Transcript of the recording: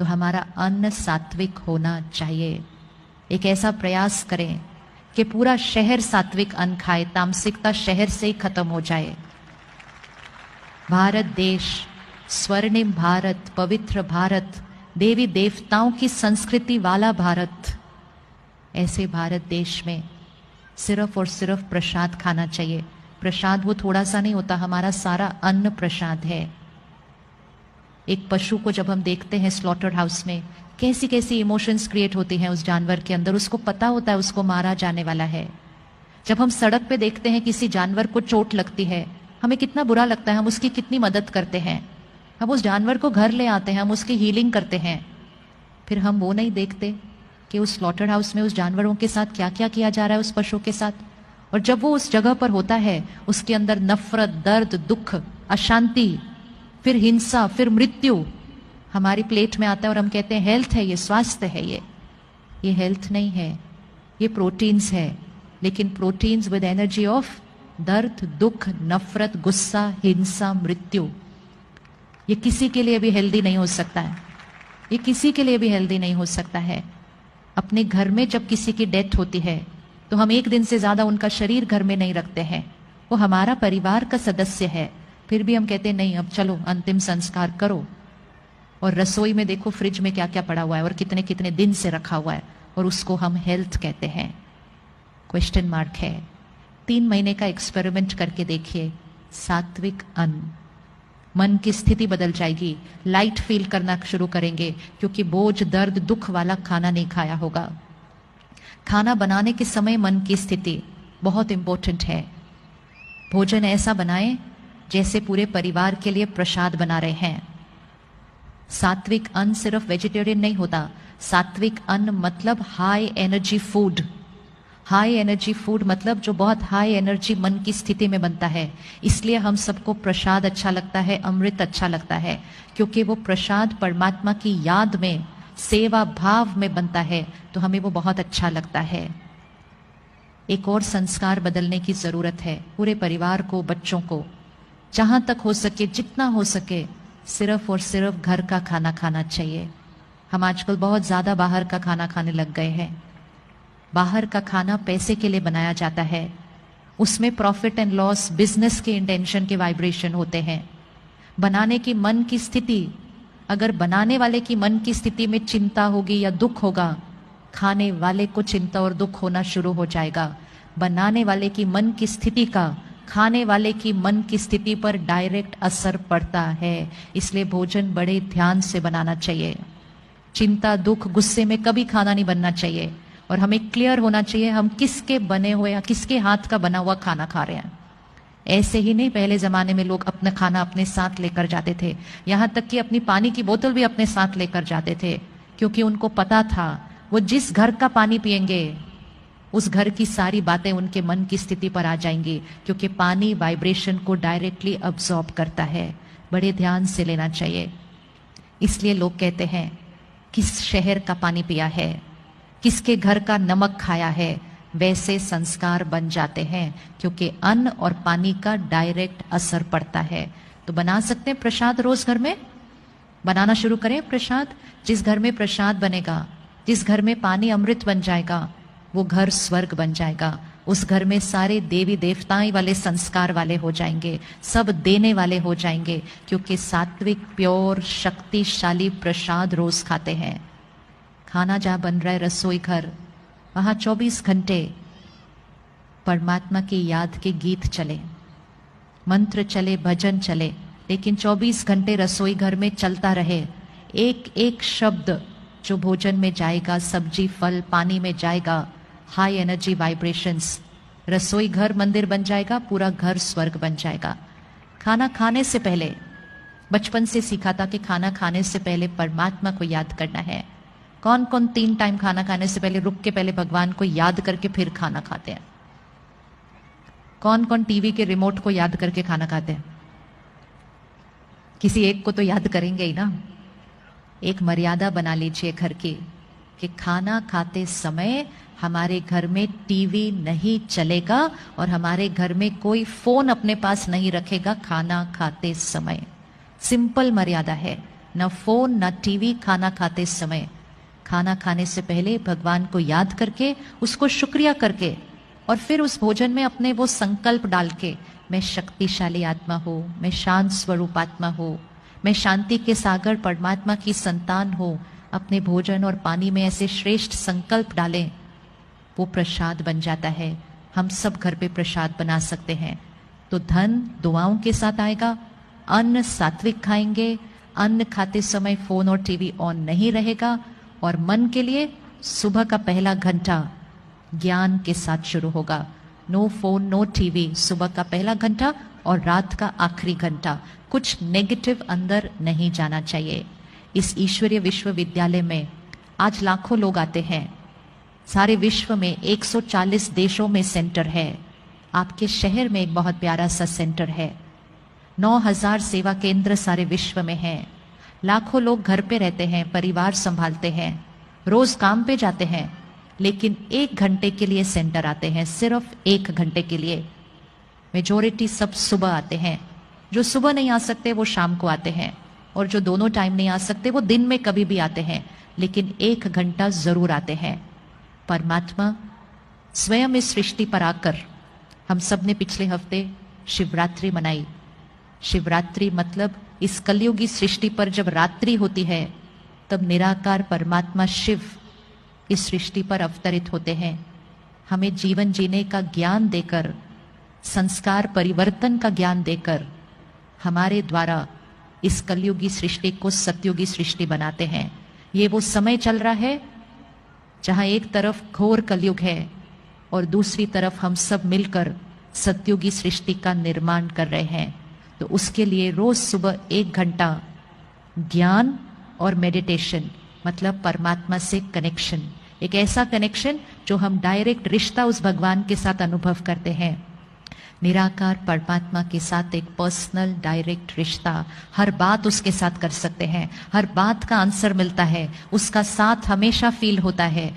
तो हमारा अन्न सात्विक होना चाहिए। एक ऐसा प्रयास करें कि पूरा शहर सात्विक अन्न खाए, तामसिकता शहर से ही खत्म हो जाए। भारत देश, स्वर्णिम भारत, पवित्र भारत, देवी देवताओं की संस्कृति वाला भारत, ऐसे भारत देश में सिर्फ और सिर्फ प्रसाद खाना चाहिए। प्रसाद वो थोड़ा सा नहीं होता, हमारा सारा अन्न प्रसाद है। एक पशु को जब हम देखते हैं स्लॉटर हाउस में, कैसी कैसी इमोशंस क्रिएट होती हैं उस जानवर के अंदर, उसको पता होता है उसको मारा जाने वाला है। जब हम सड़क पे देखते हैं किसी जानवर को चोट लगती है, हमें कितना बुरा लगता है, हम उसकी कितनी मदद करते हैं, हम उस जानवर को घर ले आते हैं, हम उसकी हीलिंग करते हैं। फिर हम वो नहीं देखते कि उस स्लॉटर हाउस में उस जानवरों के साथ क्या क्या किया जा रहा है, उस पशु के साथ। और जब वो उस जगह पर होता है, उसके अंदर नफरत, दर्द, दुख, अशांति, फिर हिंसा, फिर मृत्यु हमारी प्लेट में आता है और हम कहते हैं हेल्थ है, ये स्वास्थ्य है। ये हेल्थ नहीं है, ये प्रोटीन्स है। लेकिन प्रोटीन्स विद एनर्जी ऑफ दर्द, दुख, नफरत, गुस्सा, हिंसा, मृत्यु, ये किसी के लिए भी हेल्दी नहीं हो सकता है। ये किसी के लिए भी हेल्दी नहीं हो सकता है। अपने घर में जब किसी की डेथ होती है तो हम एक दिन से ज्यादा उनका शरीर घर में नहीं रखते हैं। वो हमारा परिवार का सदस्य है, फिर भी हम कहते हैं नहीं, अब चलो अंतिम संस्कार करो। और रसोई में देखो फ्रिज में क्या क्या पड़ा हुआ है और कितने कितने दिन से रखा हुआ है, और उसको हम हेल्थ कहते हैं। क्वेश्चन मार्क है। 3 महीने का एक्सपेरिमेंट करके देखिए। सात्विक अन्न, मन की स्थिति बदल जाएगी, लाइट फील करना शुरू करेंगे, क्योंकि बोझ, दर्द, दुख वाला खाना नहीं खाया होगा। खाना बनाने के समय मन की स्थिति बहुत इंपॉर्टेंट है। भोजन ऐसा बनाएं जैसे पूरे परिवार के लिए प्रसाद बना रहे हैं। सात्विक अन्न सिर्फ वेजिटेरियन नहीं होता। सात्विक अन्न मतलब high energy food. High energy food मतलब जो बहुत हाई एनर्जी मन की स्थिति में बनता है। इसलिए हम सबको प्रसाद अच्छा लगता है, अमृत अच्छा लगता है, क्योंकि वो प्रसाद परमात्मा की याद में, सेवा भाव में बनता है, तो हमें वो बहुत अच्छा लगता है। एक और संस्कार बदलने की जरूरत है। पूरे परिवार को, बच्चों को, जहां तक हो सके, जितना हो सके, सिर्फ और सिर्फ घर का खाना खाना चाहिए। हम आजकल बहुत ज्यादा बाहर का खाना खाने लग गए हैं। बाहर का खाना पैसे के लिए बनाया जाता है, उसमें प्रॉफिट एंड लॉस, बिजनेस के इंटेंशन के वाइब्रेशन होते हैं। बनाने की मन की स्थिति, अगर बनाने वाले की मन की स्थिति में चिंता होगी या दुख होगा, खाने वाले को चिंता और दुख होना शुरू हो जाएगा। बनाने वाले की मन की स्थिति का खाने वाले की मन की स्थिति पर डायरेक्ट असर पड़ता है। इसलिए भोजन बड़े ध्यान से बनाना चाहिए। चिंता, दुख, गुस्से में कभी खाना नहीं बनना चाहिए। और हमें क्लियर होना चाहिए हम किसके बने हुए या किसके हाथ का बना हुआ खाना खा रहे हैं। ऐसे ही नहीं, पहले जमाने में लोग अपना खाना अपने साथ लेकर जाते थे, यहां तक कि अपनी पानी की बोतल भी अपने साथ लेकर जाते थे, क्योंकि उनको पता था वो जिस घर का पानी पिएंगे उस घर की सारी बातें उनके मन की स्थिति पर आ जाएंगी, क्योंकि पानी वाइब्रेशन को डायरेक्टली अब्सॉर्ब करता है। बड़े ध्यान से लेना चाहिए। इसलिए लोग कहते हैं किस शहर का पानी पिया है, किसके घर का नमक खाया है, वैसे संस्कार बन जाते हैं, क्योंकि अन्न और पानी का डायरेक्ट असर पड़ता है। तो बना सकते हैं प्रसाद, रोज घर में बनाना शुरू करें प्रसाद। जिस घर में प्रसाद बनेगा, जिस घर में पानी अमृत बन जाएगा, वो घर स्वर्ग बन जाएगा। उस घर में सारे देवी देवताएं वाले संस्कार वाले हो जाएंगे, सब देने वाले हो जाएंगे, क्योंकि सात्विक, प्योर, शक्तिशाली प्रसाद रोज खाते हैं। खाना जहां बन रहा है, रसोई घर, वहां 24 घंटे परमात्मा की याद के गीत चले, मंत्र चले, भजन चले, लेकिन 24 घंटे रसोई घर में चलता रहे। एक एक शब्द जो भोजन में जाएगा, सब्जी, फल, पानी में जाएगा, हाई एनर्जी वाइब्रेशंस, रसोई घर मंदिर बन जाएगा, पूरा घर स्वर्ग बन जाएगा। खाना खाने से पहले, बचपन से सीखा था कि खाना खाने से पहले परमात्मा को याद करना है। कौन कौन 3 टाइम खाना खाने से पहले रुक के पहले भगवान को याद करके फिर खाना खाते हैं? कौन कौन टीवी के रिमोट को याद करके खाना खाते हैं? किसी एक को तो याद करेंगे ही ना। एक मर्यादा बना लीजिए घर की कि खाना खाते समय हमारे घर में टीवी नहीं चलेगा और हमारे घर में कोई फोन अपने पास नहीं रखेगा खाना खाते समय। सिंपल मर्यादा है। न फोन न टीवी खाना खाते समय। खाना खाने से पहले भगवान को याद करके, उसको शुक्रिया करके, और फिर उस भोजन में अपने वो संकल्प डाल के, मैं शक्तिशाली आत्मा हूँ, मैं शांत स्वरूप आत्मा हूँ, मैं शांति के सागर परमात्मा की संतान हूँ। अपने भोजन और पानी में ऐसे श्रेष्ठ संकल्प डालें, वो प्रसाद बन जाता है। हम सब घर पे प्रसाद बना सकते हैं। तो धन दुआओं के साथ आएगा। अन्न सात्विक खाएंगे, अन्न खाते समय फोन और टीवी ऑन नहीं रहेगा। और मन के लिए सुबह का पहला घंटा ज्ञान के साथ शुरू होगा। नो फोन नो टीवी, सुबह का पहला घंटा और रात का आखिरी घंटा। कुछ नेगेटिव अंदर नहीं जाना चाहिए। इस ईश्वरीय विश्वविद्यालय में आज लाखों लोग आते हैं। सारे विश्व में 140 देशों में सेंटर है। आपके शहर में एक बहुत प्यारा सा सेंटर है। 9000 सेवा केंद्र सारे विश्व में हैं। लाखों लोग घर पे रहते हैं, परिवार संभालते हैं, रोज काम पे जाते हैं, लेकिन 1 घंटे के लिए सेंटर आते हैं, सिर्फ 1 घंटे के लिए। मेजोरिटी सब सुबह आते हैं। जो सुबह नहीं आ सकते वो शाम को आते हैं, और जो दोनों टाइम नहीं आ सकते वो दिन में कभी भी आते हैं, लेकिन 1 घंटा जरूर आते हैं। परमात्मा स्वयं इस सृष्टि पर आकर, हम सब ने पिछले हफ्ते शिवरात्रि मनाई। शिवरात्रि मतलब इस कलयुगी सृष्टि पर जब रात्रि होती है, तब निराकार परमात्मा शिव इस सृष्टि पर अवतरित होते हैं। हमें जीवन जीने का ज्ञान देकर, संस्कार परिवर्तन का ज्ञान देकर, हमारे द्वारा इस कलयुगी सृष्टि को सतयुगी सृष्टि बनाते हैं। ये वो समय चल रहा है जहां एक तरफ घोर कलयुग है और दूसरी तरफ हम सब मिलकर सतयुगी सृष्टि का निर्माण कर रहे हैं। तो उसके लिए रोज सुबह 1 घंटा ज्ञान और मेडिटेशन, मतलब परमात्मा से कनेक्शन, एक ऐसा कनेक्शन जो हम डायरेक्ट रिश्ता उस भगवान के साथ अनुभव करते हैं। निराकार परमात्मा के साथ एक पर्सनल डायरेक्ट रिश्ता, हर बात उसके साथ कर सकते हैं, हर बात का आंसर मिलता है, उसका साथ हमेशा फील होता है।